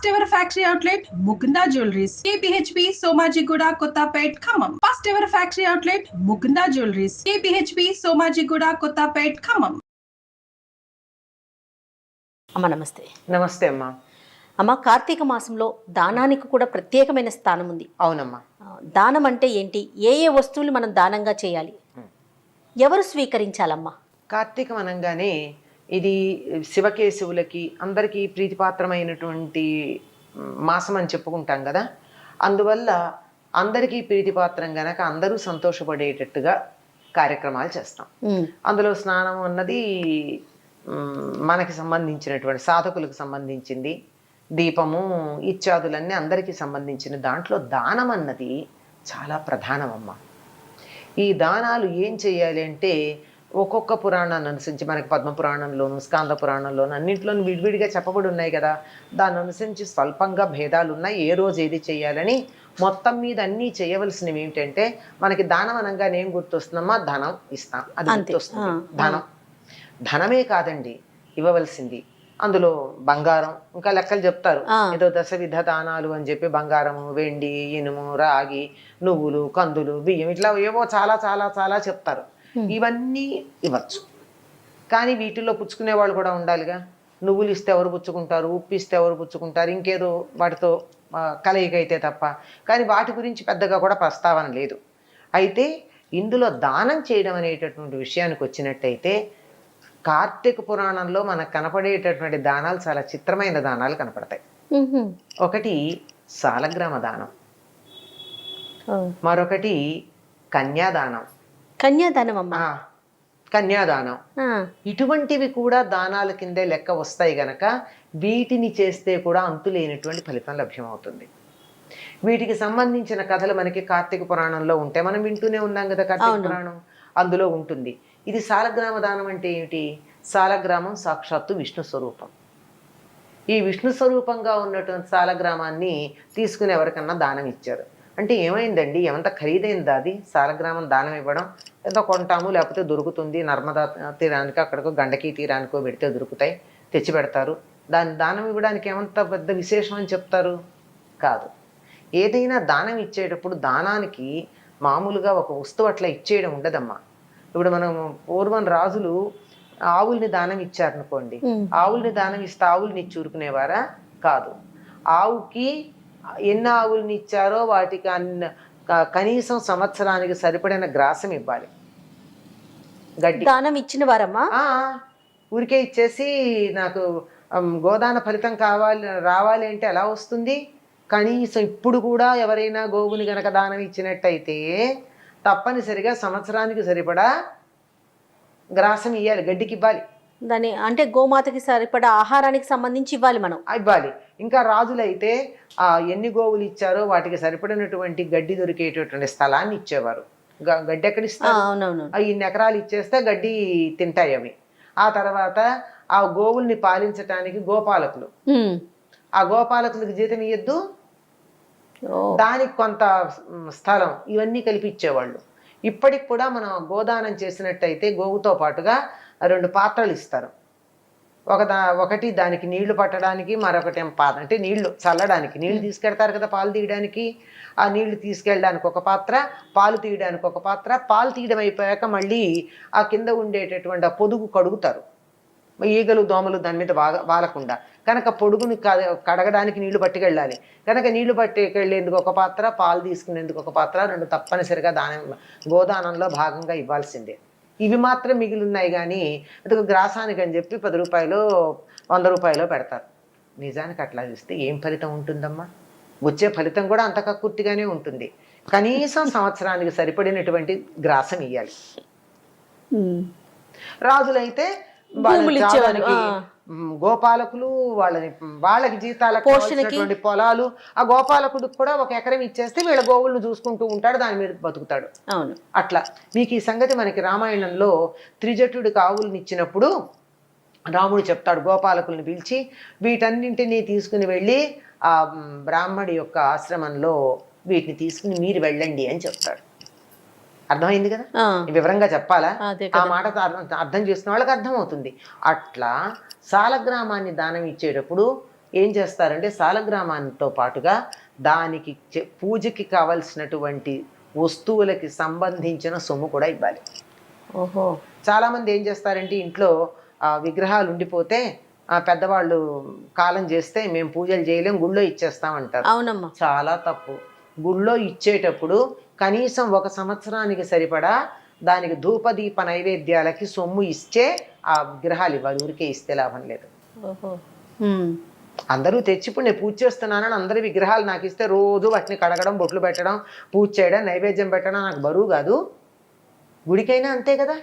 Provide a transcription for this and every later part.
First ever factory outlet, Mukunda Jewelries. KPHP, Somajiguda, Kottapet, Khammam. First ever factory outlet, Mukunda Jewelries. KPHP, Somajiguda, Kottapet, Khammam. అమ్మ నమస్తే. నమస్తే అమ్మా. అమ్మ, కార్తీక మాసంలో దానానికి కూడా ప్రత్యేకమైన స్థానం ఉంది. అవునమ్మా. దానం అంటే ఏంటి? ఏ ఏ వస్తువులు మనం దానంగా చేయాలి? ఎవరు స్వీకరించాలమ్మా? కార్తీకం అనగానే ఇది శివకేశవులకి అందరికీ ప్రీతిపాత్రమైనటువంటి మాసం అని చెప్పుకుంటాం కదా. అందువల్ల అందరికీ ప్రీతిపాత్రం గనక అందరూ సంతోషపడేటట్టుగా కార్యక్రమాలు చేస్తాం. అందులో స్నానం అన్నది మనకి సంబంధించినటువంటి సాధకులకు సంబంధించింది, దీపము ఇత్యాదులన్నీ అందరికీ సంబంధించిన దాంట్లో దానం అన్నది చాలా ప్రధానమమ్మ. ఈ దానాలు ఏం చేయాలి అంటే ఒక్కొక్క పురాణాన్ని అనుసరించి మనకి పద్మ పురాణంలోను స్కాంద పురాణంలోను అన్నింటిలోనూ విడివిడిగా చెప్పబడి ఉన్నాయి కదా. దాన్ని అనుసరించి స్వల్పంగా భేదాలు ఉన్నాయి. ఏ రోజు ఏది చేయాలని మొత్తం మీద అన్నీ చేయవలసినవి ఏమిటంటే మనకి దానం అనగానే ఏం గుర్తొస్తుందమ్మా? ధనం ఇస్తాం, అది గుర్తొస్తుంది. ధనమే కాదండి ఇవ్వవలసింది, అందులో బంగారం, ఇంకా లెక్కలు చెప్తారు. ఏదో దశవిధ దానాలు అని చెప్పి బంగారము, వెండి, ఇనుము, రాగి, నువ్వులు, కందులు, బియ్యం, ఇట్లా ఏవో చాలా చాలా చాలా చెప్తారు. ఇవన్నీ ఇవ్వచ్చు. కానీ వీటిల్లో పుచ్చుకునే వాళ్ళు కూడా ఉండాలిగా. నువ్వులు ఇస్తే ఎవరు పుచ్చుకుంటారు, ఉప్పు ఇస్తే ఎవరు పుచ్చుకుంటారు, ఇంకేదో వాటితో కలయికైతే తప్ప. కానీ వాటి గురించి పెద్దగా కూడా ప్రస్తావన లేదు. అయితే ఇందులో దానం చేయడం అనేటటువంటి విషయానికి వచ్చినట్టయితే కార్తీక పురాణంలో మనకు కనపడేటటువంటి దానాలు చాలా చిత్రమైన దానాలు కనపడతాయి. ఒకటి సాలగ్రామ దానం, మరొకటి కన్యాదానం. కన్యాదానం ఇటువంటివి కూడా దానాల కిందే లెక్క వస్తాయి గనక వీటిని చేస్తే కూడా అంతులేనటువంటి ఫలితం లభ్యమవుతుంది. వీటికి సంబంధించిన కథలు మనకి కార్తీక పురాణంలో ఉంటాయి. మనం వింటూనే ఉన్నాం కదా కార్తీక పురాణం, అందులో ఉంటుంది. ఇది సాలగ్రామ దానం అంటే ఏమిటి? సాలగ్రామం సాక్షాత్తు విష్ణు స్వరూపం. ఈ విష్ణు స్వరూపంగా ఉన్నటువంటి సాలగ్రామాన్ని తీసుకుని ఎవరికన్నా దానం ఇచ్చారు అంటే ఏమైందండి? ఎంత ఖరీదైందా అది? సాలగ్రామం దానం ఇవ్వడం ఏదో కొంటాము, లేకపోతే దొరుకుతుంది, నర్మదా తీరానికి అక్కడికో గండకీ తీరానికో పెడితే దొరుకుతాయి, తెచ్చి పెడతారు. దాన్ని దానం ఇవ్వడానికి ఏమంత పెద్ద విశేషం అని చెప్తారు? కాదు. ఏదైనా దానం ఇచ్చేటప్పుడు దానానికి మామూలుగా ఒక వస్తువు అట్లా ఇచ్చేయడం ఉండదమ్మా. ఇప్పుడు మనం పూర్వం రాజులు ఆవుల్ని దానం ఇచ్చారనుకోండి, ఆవుల్ని దానం ఇస్తే ఆవుల్ని చూరుకునేవారా? కాదు. ఆవుకి ఎన్ని ఆవుల్ని ఇచ్చారో వాటికి కనీసం సంవత్సరానికి సరిపడిన గ్రాసం ఇవ్వాలి. గడ్డి దానం ఇచ్చిన వారమ్మా ఊరికే ఇచ్చేసి నాకు గోదాన ఫలితం రావాలి అంటే ఎలా వస్తుంది? కనీసం ఇప్పుడు కూడా ఎవరైనా గోవుని గనక దానం ఇచ్చినట్టయితే తప్పనిసరిగా సంవత్సరానికి సరిపడా గ్రాసం ఇవ్వాలి, గడ్డికి ఇవ్వాలి. దాని అంటే గోమాతకి సరిపడా ఆహారానికి సంబంధించి ఇవ్వాలి, మనం ఇవ్వాలి. ఇంకా రాజులైతే ఎన్ని గోవులు ఇచ్చారో వాటికి సరిపడినటువంటి గడ్డి దొరికేటటువంటి స్థలాన్ని ఇచ్చేవారు. గడ్డి ఎక్కడ ఇస్తారు? ఇన్ని ఎకరాలు ఇచ్చేస్తే గడ్డి తింటాయి అవి. ఆ తర్వాత ఆ గోవుల్ని పాలించటానికి గోపాలకులు, ఆ గోపాలకులకు జీతం ఇయ్యద్దు, దానికి కొంత స్థలం, ఇవన్నీ కలిపి ఇచ్చేవాళ్ళు. ఇప్పటికి కూడా మనం గోదానం చేసినట్టయితే గోవుతో పాటుగా 2 పాత్రలు ఇస్తారు. ఒకటి దానికి నీళ్లు పట్టడానికి, మరొకటి అంటే నీళ్లు చల్లడానికి, నీళ్లు తీసుకెళ్తారు కదా పాలు తీయడానికి, ఆ నీళ్లు తీసుకెళ్ళడానికి ఒక పాత్ర, పాలు తీయడానికి ఒక పాత్ర. పాలు తీయడం అయిపోయాక మళ్ళీ ఆ కింద ఉండేటటువంటి ఆ పొదుగు కడుగుతారు, ఈగలు దోమలు దాని మీద వాలకుండా. కనుక పొడుగుని కడగడానికి నీళ్లు పట్టుకెళ్ళాలి కనుక నీళ్లు పట్టుకెళ్ళేందుకు ఒక పాత్ర, పాలు తీసుకునేందుకు ఒక పాత్ర, 2 తప్పనిసరిగా గోదానంలో భాగంగా ఇవ్వాల్సిందే. ఇవి మాత్రం మిగిలి ఉన్నాయి. కానీ అది గ్రాసానికి అని చెప్పి 10 రూపాయలు 100 రూపాయలు పెడతారు. నిజానికి అట్లా చూస్తే ఏం ఫలితం ఉంటుందమ్మా? వచ్చే ఫలితం కూడా అంత కక్కుర్తిగానే ఉంటుంది. కనీసం సంవత్సరానికి సరిపడినటువంటి గ్రాసం ఇవ్వాలి. రాజులైతే గోపాలకులు వాళ్ళకి జీతాలకు కావాల్సినటువంటి పొలాలు, ఆ గోపాలకుడికి కూడా 1 ఎకరం ఇచ్చేస్తే వీళ్ళ గోవులను చూసుకుంటూ ఉంటాడు, దాని మీద బతుకుతాడు. అట్లా మీకు ఈ సంగతి మనకి రామాయణంలో త్రిజటుడికి ఆవుల్ని ఇచ్చినప్పుడు రాముడు చెప్తాడు గోపాలకుల్ని పిలిచి, వీటన్నింటినీ తీసుకుని వెళ్ళి ఆ బ్రాహ్మడి యొక్క ఆశ్రమంలో వీటిని తీసుకుని మీరు వెళ్ళండి అని చెప్తాడు. అర్థమైంది కదా? వివరంగా చెప్పాలా? ఆ మాట అర్థం చేసుకున్న వాళ్ళకి అర్థమవుతుంది. అట్లా సాలగ్రామాన్ని దానం ఇచ్చేటప్పుడు ఏం చేస్తారంటే సాలగ్రామంతో పాటుగా దానికి పూజకి కావలసినటువంటి వస్తువులకి సంబంధించిన సొమ్ము కూడా ఇవ్వాలి. ఓహో. చాలామంది ఏం చేస్తారంటే ఇంట్లో విగ్రహాలు ఉండిపోతే పెద్దవాళ్ళు కాలం చేస్తే మేము పూజలు చేయలేం, గుళ్ళో ఇచ్చేస్తామంటారు. అవునమ్మా. చాలా తప్పు. గుళ్ళో ఇచ్చేటప్పుడు కనీసం 1 సంవత్సరానికి సరిపడా దానికి ధూపదీప నైవేద్యాలకి సొమ్ము ఇస్తే ఆ విగ్రహాలు ఇవ్వాలి, ఊరికే ఇస్తే లాభం లేదు. ఓహో. అందరూ తెచ్చి ఇప్పుడు నేను పూజ చేస్తున్నానని అందరి విగ్రహాలు నాకు ఇస్తే రోజు వాటిని కడగడం, బొట్లు పెట్టడం, పూజ చేయడం, నైవేద్యం పెట్టడం నాకు బరువు కాదు. గుడికైనా అంతే కదా.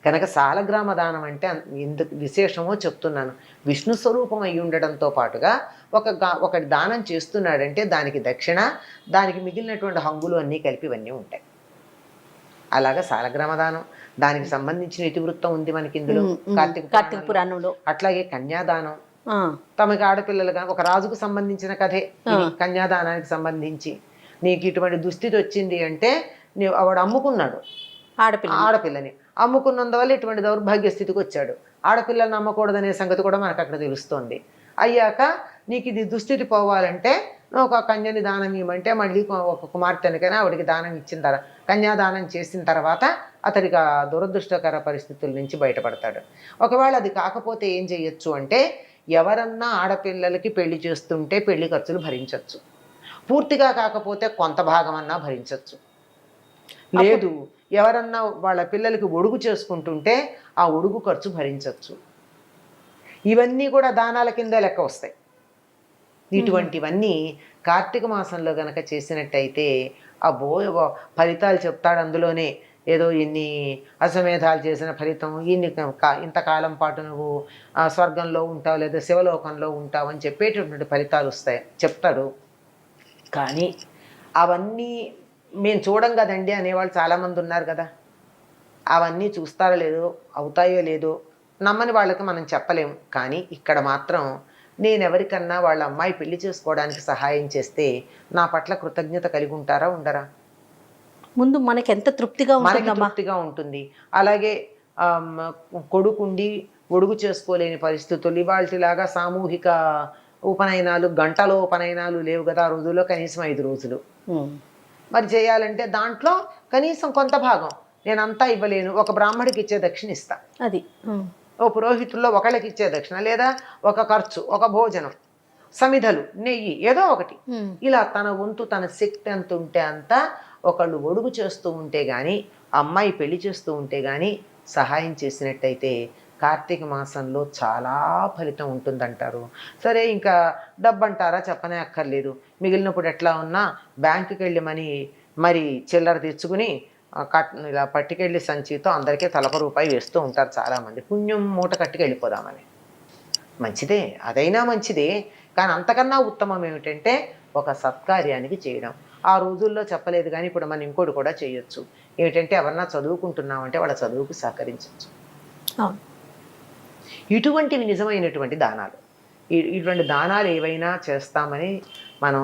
కనుక సాలగ్రామ దానం అంటే ఎందుకు విశేషమో చెప్తున్నాను. విష్ణు స్వరూపం అయి ఉండడంతో పాటుగా ఒకటి దానం చేస్తున్నాడంటే దానికి దక్షిణ, దానికి మిగిలినటువంటి హంగులు అన్నీ కలిపి ఇవన్నీ ఉంటాయి. అలాగా సాలగ్రామ దానం, దానికి సంబంధించిన ఇతివృత్తం ఉంది మనకి ఇందులో కార్తీక పురాణంలో. అట్లాగే కన్యాదానం, తమకి ఆడపిల్లలుగా ఒక రాజుకు సంబంధించిన కథే కన్యాదానానికి సంబంధించి. నీకు ఇటువంటి దుస్థితి వచ్చింది అంటే వాడు అమ్ముకున్నాడు ఆడపిల్లని, అమ్ముకున్నందువల్ల ఇటువంటి దౌర్భాగ్య స్థితికి వచ్చాడు. ఆడపిల్లల్ని అమ్మకూడదనే సంగతి కూడా మనకు అక్కడ తెలుస్తోంది. అయ్యాక నీకు ఇది దుస్థితి పోవాలంటే నువ్వు ఒక కన్యని దానం ఇవ్వమంటే మళ్ళీ ఒక కుమార్తెనికైనా ఆవిడికి దానం ఇచ్చిన తర్వాత, కన్యాదానం చేసిన తర్వాత అతడికి ఆ దురదృష్టకర పరిస్థితుల నుంచి బయటపడతాడు. ఒకవేళ అది కాకపోతే ఏం చేయొచ్చు అంటే, ఎవరన్నా ఆడపిల్లలకి పెళ్లి చేస్తుంటే పెళ్లి ఖర్చులు భరించవచ్చు. పూర్తిగా కాకపోతే కొంత భాగం అన్నా భరించవచ్చు. లేదు ఎవరన్నా వాళ్ళ పిల్లలకి ఒడుగు చేసుకుంటుంటే ఆ ఒడుగు ఖర్చు భరించవచ్చు. ఇవన్నీ కూడా దానాల కింద లెక్క వస్తాయి. ఇటువంటివన్నీ కార్తీక మాసంలో గనక చేసినట్టయితే ఫలితాలు చెప్తాడు అందులోనే. ఏదో ఇన్ని అశ్వమేధాలు చేసిన ఫలితం, ఇంతకాలం పాటు నువ్వు స్వర్గంలో ఉంటావు లేదా శివలోకంలో ఉంటావు అని చెప్పేటటువంటి ఫలితాలు చెప్తాడు. కానీ అవన్నీ మేము చూడం కదండి అనేవాళ్ళు చాలామంది ఉన్నారు కదా. అవన్నీ చూస్తారో లేదో, అవుతాయో లేదో నమ్మని వాళ్ళకి మనం చెప్పలేము. కానీ ఇక్కడ మాత్రం నేను ఎవరికన్నా వాళ్ళ అమ్మాయి పెళ్లి చేసుకోవడానికి సహాయం చేస్తే నా పట్ల కృతజ్ఞత కలిగి ఉంటారా, ఉండరా? ముందు మనకి ఎంత తృప్తిగా ఉంటుంది. అలాగే కొడుకుండి ఒడుగు చేసుకోలేని పరిస్థితులు, ఇవాళలాగా సామూహిక ఉపనయనాలు, గంటలో ఉపనయనాలు లేవు కదా ఆ రోజుల్లో, కనీసం 5 రోజులు. మరి చేయాలంటే దాంట్లో కనీసం కొంత భాగం, నేనంతా ఇవ్వలేను, ఒక బ్రాహ్మడికి ఇచ్చే దక్షిణ ఇస్తా, అది ఓ పురోహితుల్లో ఒకళ్ళకి ఇచ్చే దక్షిణ, లేదా ఒక ఖర్చు, ఒక భోజనం, సమిధలు, నెయ్యి, ఏదో ఒకటి. ఇలా తన వంతు తన శక్తి ఎంత ఉంటే అంత ఒకళ్ళు ఒడుగు చేస్తూ ఉంటే గాని, అమ్మాయి పెళ్లి చేస్తూ ఉంటే గాని సహాయం చేసినట్టయితే కార్తీక మాసంలో చాలా ఫలితం ఉంటుందంటారు. సరే, ఇంకా డబ్బు అంటారా, చెప్పనే అక్కర్లేదు. మిగిలినప్పుడు ఎట్లా ఉన్నా బ్యాంకుకి వెళ్ళి మరి చిల్లర తెచ్చుకుని ఇలా పట్టుకెళ్ళి సంచితో అందరికీ తలక రూపాయి వేస్తూ ఉంటారు చాలామంది. పుణ్యం మూట కట్టుకు వెళ్ళిపోదామని. మంచిదే, అదైనా మంచిదే. కానీ అంతకన్నా ఉత్తమం ఏమిటంటే ఒక సత్కార్యానికి చేయడం. ఆ రోజుల్లో చెప్పలేదు కానీ ఇప్పుడు మనం ఇంకోటి కూడా చేయొచ్చు. ఏమిటంటే ఎవరన్నా చదువుకుంటున్నామంటే వాళ్ళ చదువుకు సహకరించవచ్చు. ఇటువంటివి నిజమైనటువంటి దానాలు. ఇటువంటి దానాలు ఏవైనా చేస్తామని మనం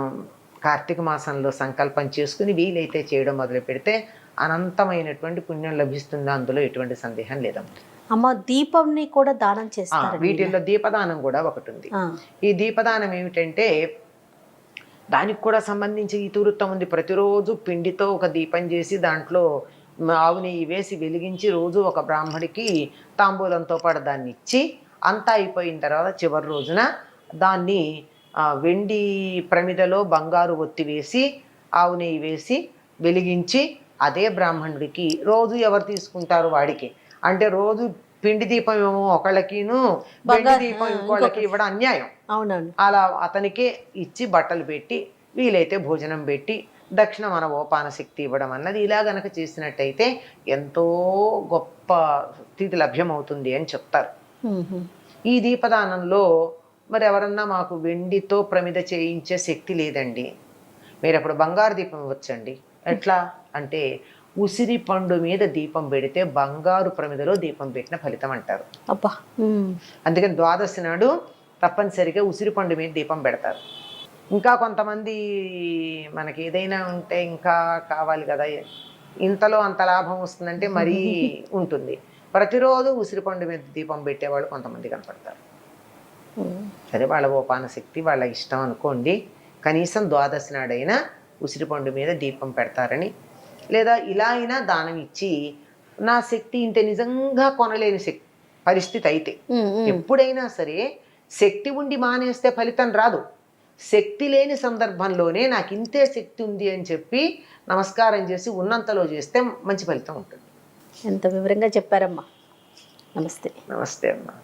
కార్తీక మాసంలో సంకల్పం చేసుకుని వీలైతే చేయడం మొదలు పెడితే అనంతమైనటువంటి పుణ్యం లభిస్తుంది. అందులో ఎటువంటి సందేహం లేదమ్మా. అమ్మ, దీపంని కూడా దానం చేస్తారు. వీటిల్లో దీపదానం కూడా ఒకటి ఉంది. ఈ దీపదానం ఏమిటంటే దానికి కూడా సంబంధించి ఇతివృత్తం ఉంది. ప్రతిరోజు పిండితో ఒక దీపం చేసి దాంట్లో ఆవు నెయ్యి వేసి వెలిగించి రోజు ఒక బ్రాహ్మడికి తాంబూలంతో పాటు దాన్ని ఇచ్చి, అంతా అయిపోయిన తర్వాత చివరి రోజున దాన్ని వెండి ప్రమిదలో బంగారు ఒత్తి వేసి ఆవు నెయ్యి వేసి వెలిగించి అదే బ్రాహ్మణుడికి రోజు ఎవరు తీసుకుంటారు వాడికి. అంటే రోజు పిండి దీపం ఏమో ఒకళ్ళకిను వెండి దీపం ఇంకోళ్ళకి ఇవ్వడం అన్యాయం. అవునండి. అలా అతనికే ఇచ్చి బట్టలు పెట్టి వీలైతే భోజనం పెట్టి దక్షిణ మన ఓపాన శక్తి ఇవ్వడం అన్నది ఇలా గనక చేసినట్టయితే ఎంతో గొప్ప స్థితి లభ్యమవుతుంది అని చెప్తారు. ఈ దీపదానంలో మరి ఎవరన్నా మాకు వెండితో ప్రమిద చేయించే శక్తి లేదండి, మీరు అప్పుడు బంగారు దీపం ఇవ్వచ్చండి. ఎట్లా అంటే ఉసిరి పండు మీద దీపం పెడితే బంగారు ప్రమిదలో దీపం పెట్టిన ఫలితం అంటారు. అబ్బా. అందుకని ద్వాదశి నాడు తప్పనిసరిగా ఉసిరి పండు మీద దీపం పెడతారు. ఇంకా కొంతమంది మనకి ఏదైనా ఉంటే ఇంకా కావాలి కదా, ఇంతలో అంత లాభం వస్తుందంటే మరీ ఉంటుంది. ప్రతిరోజు ఉసిరి పండు మీద దీపం పెట్టేవాళ్ళు కొంతమంది కనపడతారు. సరే వాళ్ళ ఉపాన శక్తి వాళ్ళ ఇష్టం అనుకోండి. కనీసం ద్వాదశి నాడైనా ఉసిరిపండు మీద దీపం పెడతారని, లేదా ఇలా అయినా దానం ఇచ్చి నా శక్తి ఇంత నిజంగా కొనలేని పరిస్థితి అయితే ఎప్పుడైనా సరే శక్తి ఉండి మానేస్తే ఫలితం రాదు. శక్తి లేని సందర్భంలోనే నాకు ఇంతే శక్తి ఉంది అని చెప్పి నమస్కారం చేసి ఉన్నంతలో చేస్తే మంచి ఫలితం ఉంటుంది. ఎంత వివరంగా చెప్పారమ్మా. నమస్తే. నమస్తే అమ్మా.